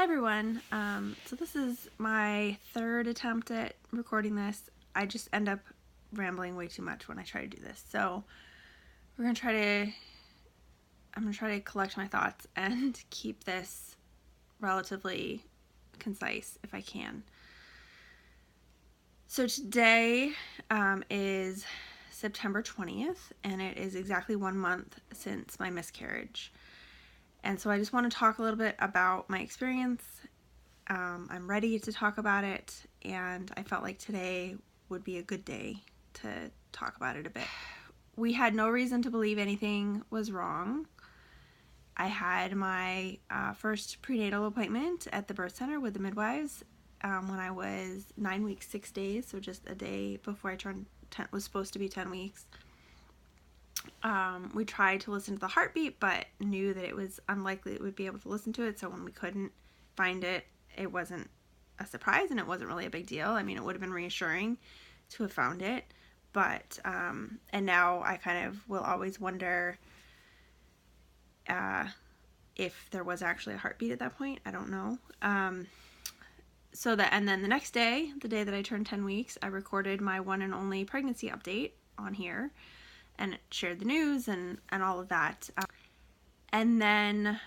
Hi everyone, so this is my third attempt at recording this. I just end up rambling way too much when I try to do this, so I'm going to try to collect my thoughts and keep this relatively concise if I can. So today is September 20th, and it is exactly 1 month since my miscarriage. And so I just want to talk a little bit about my experience. I'm ready to talk about it, and I felt like today would be a good day to talk about it a bit. We had no reason to believe anything was wrong. I had my first prenatal appointment at the birth center with the midwives when I was 9 weeks, 6 days, so just a day before I was supposed to be 10 weeks. We tried to listen to the heartbeat, but knew that it was unlikely it would be able to listen to it, so when we couldn't find it, it wasn't a surprise, and it wasn't really a big deal. I mean, it would have been reassuring to have found it, but, and now I kind of will always wonder if there was actually a heartbeat at that point. I don't know. And then the next day, the day that I turned 10 weeks, I recorded my one and only pregnancy update on here, and shared the news and all of that. And then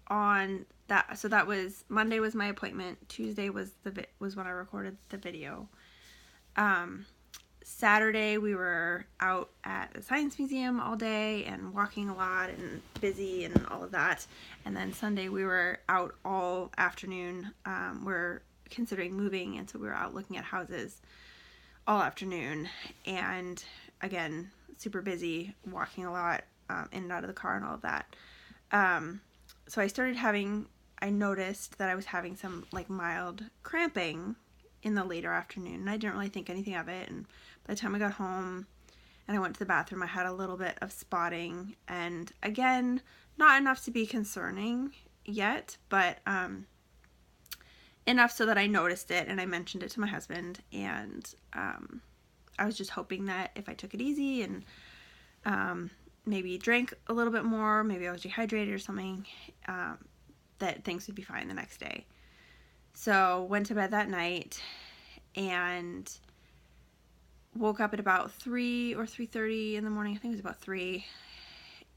on that, so that was Monday was my appointment. Tuesday was when I recorded the video. Saturday we were out at the Science Museum all day and walking a lot and busy and all of that. And then Sunday we were out all afternoon. We're considering moving, and so we were out looking at houses all afternoon, and again, super busy, walking a lot, in and out of the car and all of that. So I noticed that I was having some like mild cramping in the later afternoon, and I didn't really think anything of it. And by the time I got home and I went to the bathroom, I had a little bit of spotting, and again, not enough to be concerning yet, but enough so that I noticed it and I mentioned it to my husband, and I was just hoping that if I took it easy and maybe drank a little bit more, maybe I was dehydrated or something, that things would be fine the next day. So went to bed that night and woke up at about 3 or 3:30 in the morning. I think it was about 3,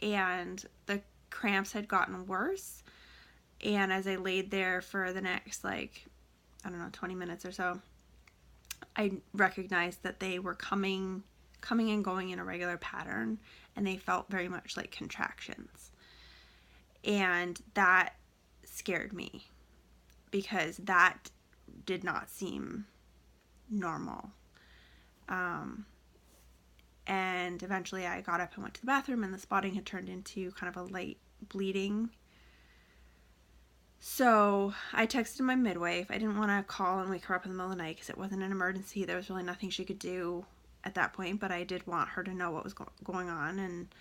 and the cramps had gotten worse. And as I laid there for the next 20 minutes or so, I recognized that they were coming and going in a regular pattern, and they felt very much like contractions. And that scared me because that did not seem normal. And eventually I got up and went to the bathroom, and the spotting had turned into kind of a light bleeding. So I texted my midwife. I didn't want to call and wake her up in the middle of the night because it wasn't an emergency. There was really nothing she could do at that point, but I did want her to know what was going on, and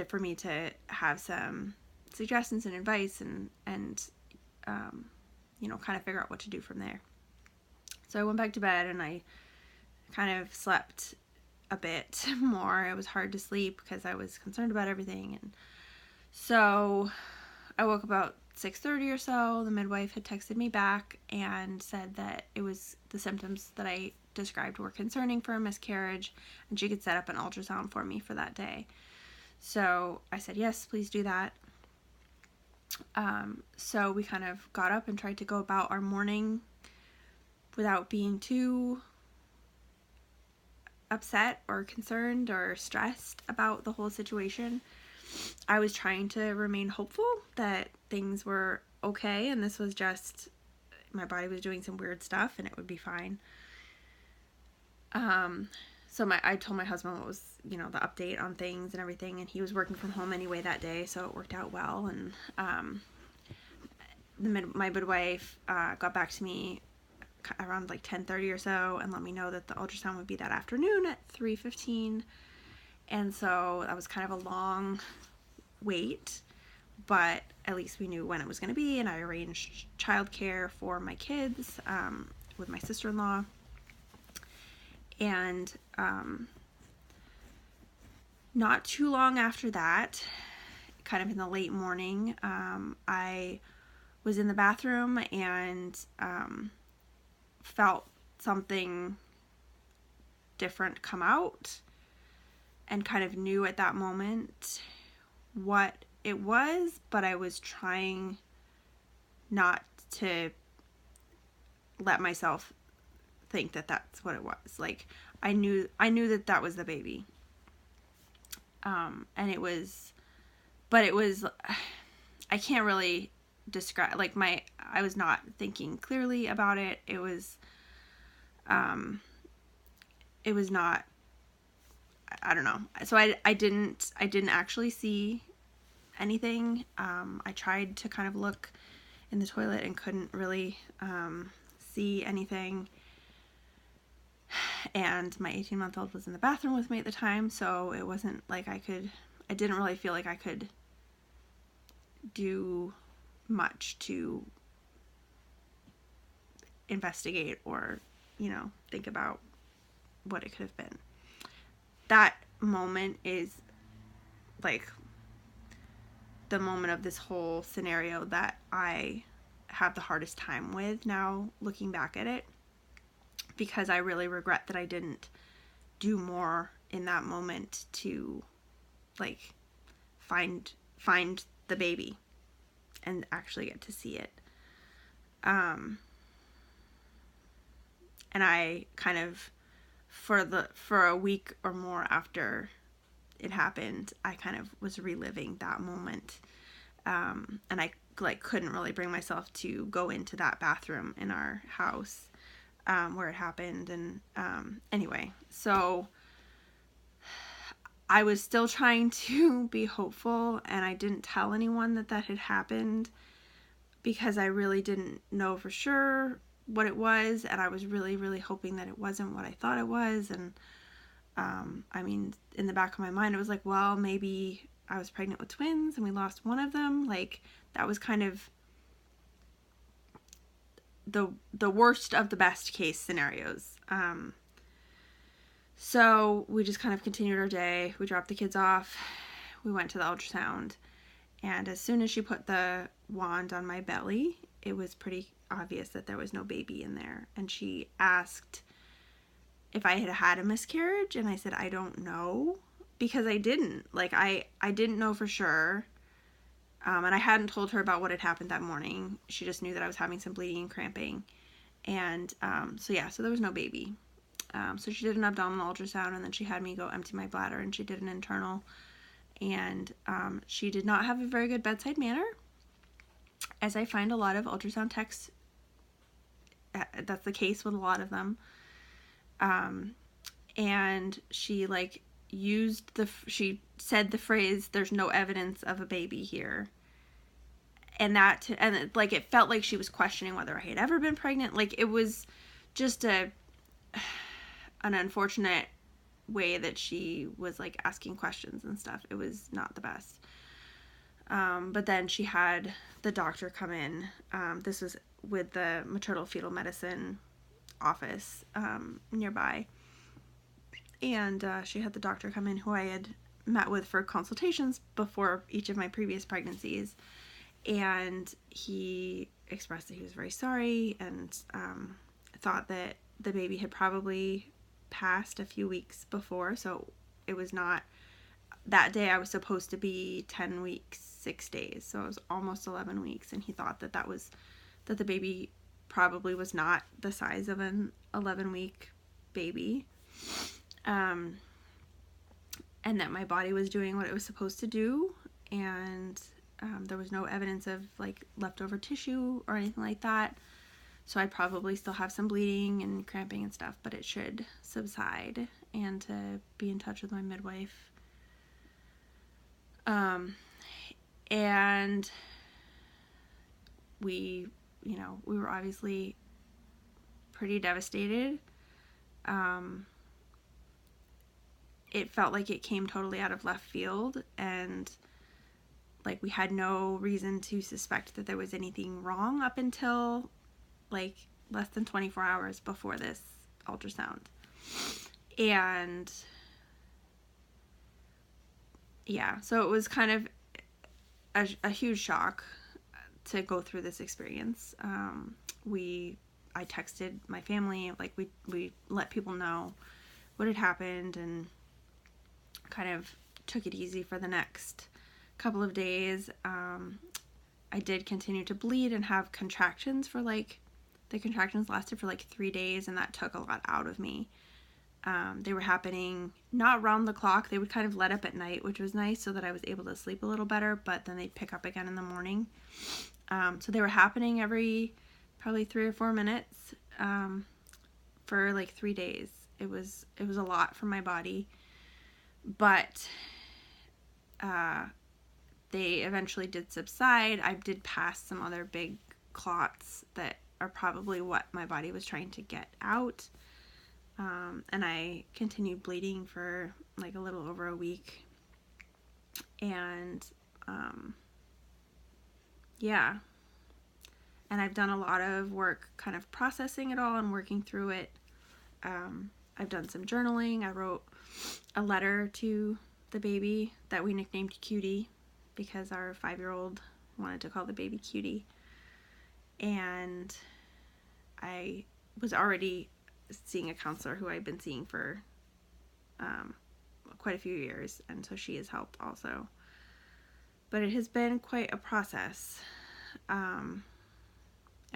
for me to have some suggestions and advice and kind of figure out what to do from there. So I went back to bed and I kind of slept a bit more. It was hard to sleep because I was concerned about everything, and so I woke about 6:30 or so. The midwife had texted me back and said that it was the symptoms that I described were concerning for a miscarriage, and she could set up an ultrasound for me for that day. So I said, yes, please do that. So we kind of got up and tried to go about our morning without being too upset or concerned or stressed about the whole situation. I was trying to remain hopeful that things were okay, and this was just my body was doing some weird stuff and it would be fine. So I told my husband what was, the update on things and everything, and he was working from home anyway that day, so it worked out well. And my midwife got back to me around 10:30 or so and let me know that the ultrasound would be that afternoon at 3:15. And so that was kind of a long wait, but at least we knew when it was going to be, and I arranged childcare for my kids with my sister-in-law. And not too long after that, kind of in the late morning, I was in the bathroom and felt something different come out, and kind of knew at that moment what it was, but I was trying not to let myself think that that's what it was. Like, I knew that that was the baby. And it was, but it was, I can't really describe, like, I was not thinking clearly about it. It was not, I don't know. So I didn't actually see anything. I tried to kind of look in the toilet and couldn't really see anything. And my 18-month-old was in the bathroom with me at the time, so it wasn't like I didn't really feel like I could do much to investigate or, think about what it could have been. That moment is like the moment of this whole scenario that I have the hardest time with now, looking back at it, because I really regret that I didn't do more in that moment to, like, find the baby and actually get to see it. And I kind of, for a week or more after it happened, I kind of was reliving that moment. And I, like, couldn't really bring myself to go into that bathroom in our house where it happened. And anyway, so I was still trying to be hopeful, and I didn't tell anyone that had happened because I really didn't know for sure what it was, and I was really, really hoping that it wasn't what I thought it was. And I mean, in the back of my mind, it was like, well, maybe I was pregnant with twins and we lost one of them. Like, that was kind of the worst of the best case scenarios. So we just kind of continued our day. We dropped the kids off. We went to the ultrasound. And as soon as she put the wand on my belly, it was pretty obvious that there was no baby in there. And she asked if I had had a miscarriage. And I said, I don't know. Because I didn't. Like, I didn't know for sure. And I hadn't told her about what had happened that morning. She just knew that I was having some bleeding and cramping. And so there was no baby. So she did an abdominal ultrasound, and then she had me go empty my bladder, and she did an internal. And she did not have a very good bedside manner, as I find a lot of ultrasound techs, that's the case with a lot of them. And she, like, she said the phrase, "There's no evidence of a baby here." And like, it felt like she was questioning whether I had ever been pregnant. Like, it was just an unfortunate way that she was, like, asking questions and stuff. It was not the best. But then she had the doctor come in. This was with the maternal fetal medicine office nearby. And she had the doctor come in who I had met with for consultations before each of my previous pregnancies. And he expressed that he was very sorry and thought that the baby had probably passed a few weeks before. So it was not, that day I was supposed to be 10 weeks, 6 days. So it was almost 11 weeks. And he thought that the baby probably was not the size of an 11-week baby. And that my body was doing what it was supposed to do. And there was no evidence of, like, leftover tissue or anything like that. So I'd probably still have some bleeding and cramping and stuff, but it should subside, and to be in touch with my midwife. And we were obviously pretty devastated. It felt like it came totally out of left field, and, like, we had no reason to suspect that there was anything wrong up until, like, less than 24 hours before this ultrasound. And yeah, so it was kind of a huge shock to go through this experience. I texted my family, like we let people know what had happened and kind of took it easy for the next couple of days. I did continue to bleed and have contractions for the contractions lasted for 3 days, and that took a lot out of me. They were happening not round the clock. They would kind of let up at night, which was nice, so that I was able to sleep a little better, but then they'd pick up again in the morning. So they were happening every probably 3 or 4 minutes for 3 days. It was a lot for my body, but they eventually did subside. I did pass some other big clots that are probably what my body was trying to get out. And I continued bleeding for a little over a week. And yeah. And I've done a lot of work kind of processing it all and working through it. I've done some journaling. I wrote a letter to the baby that we nicknamed Cutie because our 5-year-old wanted to call the baby Cutie. And I was already seeing a counselor who I've been seeing for quite a few years, and so she has helped also. But it has been quite a process. And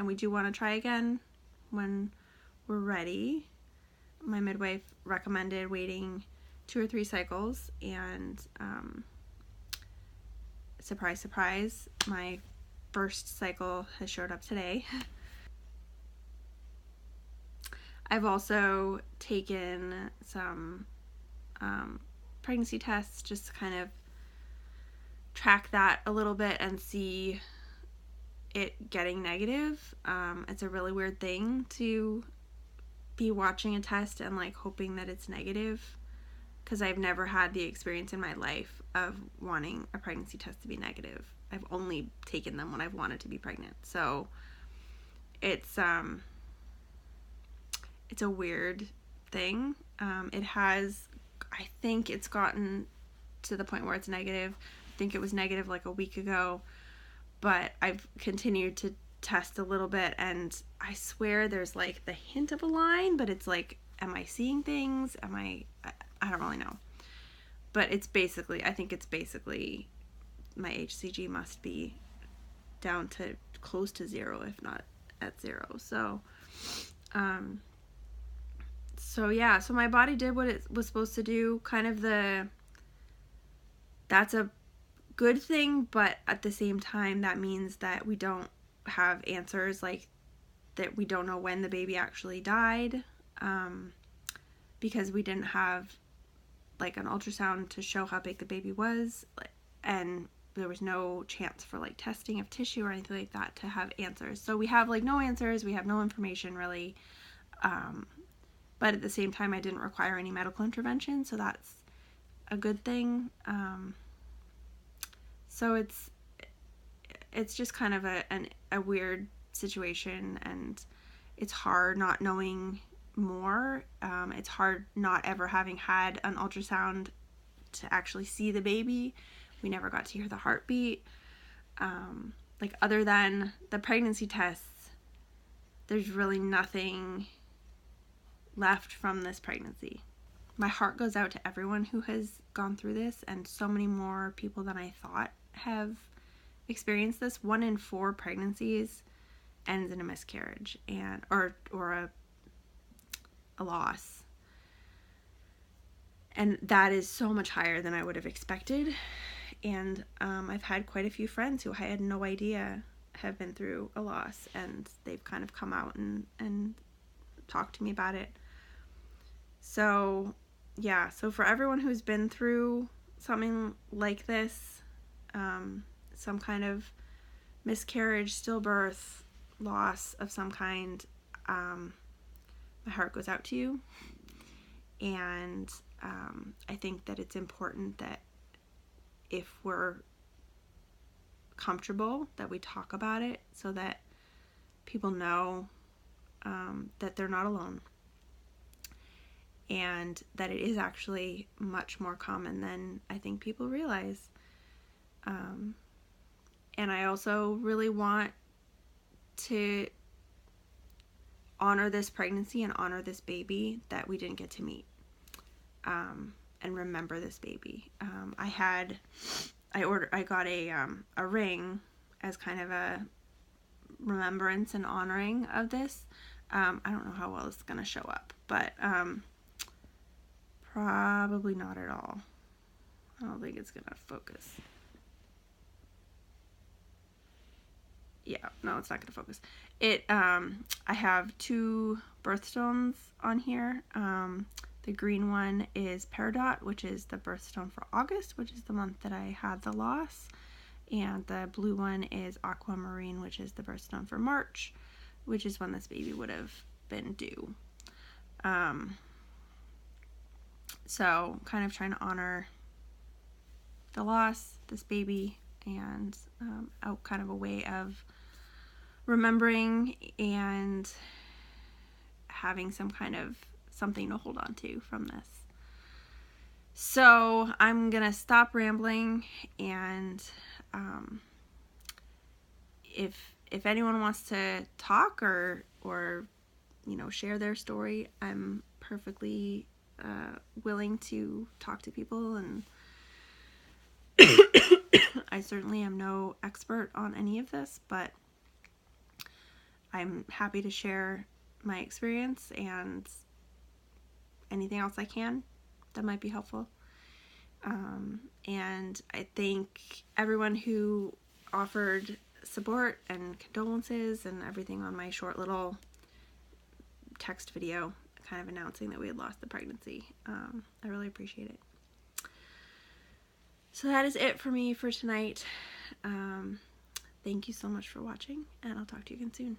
we do want to try again when we're ready. My midwife recommended waiting 2 or 3 cycles, and surprise, surprise, my first cycle has showed up today. I've also taken some pregnancy tests just to kind of track that a little bit and see it getting negative. It's a really weird thing to be watching a test and hoping that it's negative, because I've never had the experience in my life of wanting a pregnancy test to be negative. I've only taken them when I've wanted to be pregnant. So it's a weird thing. I think it's gotten to the point where it's negative. I think it was negative a week ago, but I've continued to test a little bit, and I swear there's the hint of a line, but it's am I seeing things? I don't really know. But I think it's basically my HCG must be down to close to 0, if not at 0. So yeah, so my body did what it was supposed to do. That's a good thing, but at the same time, that means that we don't have answers, that we don't know when the baby actually died, because we didn't have an ultrasound to show how big the baby was, and there was no chance for testing of tissue or anything like that to have answers. So we have no answers, we have no information really, but at the same time I didn't require any medical intervention, so that's a good thing. So it's just kind of a weird situation, and it's hard not knowing more. It's hard not ever having had an ultrasound to actually see the baby. We never got to hear the heartbeat. Other than the pregnancy tests, there's really nothing left from this pregnancy. My heart goes out to everyone who has gone through this, and so many more people than I thought have experienced this. 1 in 4 pregnancies ends in a miscarriage or a loss. And that is so much higher than I would have expected. And I've had quite a few friends who I had no idea have been through a loss, and they've kind of come out and talked to me about it. So yeah, so for everyone who's been through something like this, some kind of miscarriage, stillbirth, loss of some kind, my heart goes out to you. And I think that it's important that if we're comfortable, that we talk about it so that people know that they're not alone, and that it is actually much more common than I think people realize. And I also really want to honor this pregnancy and honor this baby that we didn't get to meet, and remember this baby. I got a ring as kind of a remembrance and honoring of this. I don't know how well it's gonna show up, but probably not at all. I don't think it's gonna focus. Yeah, no, it's not gonna focus. I have 2 birthstones on here. The green one is Peridot, which is the birthstone for August, which is the month that I had the loss. And the blue one is Aquamarine, which is the birthstone for March, which is when this baby would have been due. So kind of trying to honor the loss, this baby, and kind of a way of remembering and having some kind of something to hold on to from this. So I'm gonna stop rambling, and if anyone wants to talk or share their story, I'm perfectly willing to talk to people, and I certainly am no expert on any of this, but I'm happy to share my experience and anything else I can that might be helpful. And I thank everyone who offered support and condolences and everything on my short little text video kind of announcing that we had lost the pregnancy. I really appreciate it. So that is it for me for tonight. Thank you so much for watching, and I'll talk to you again soon.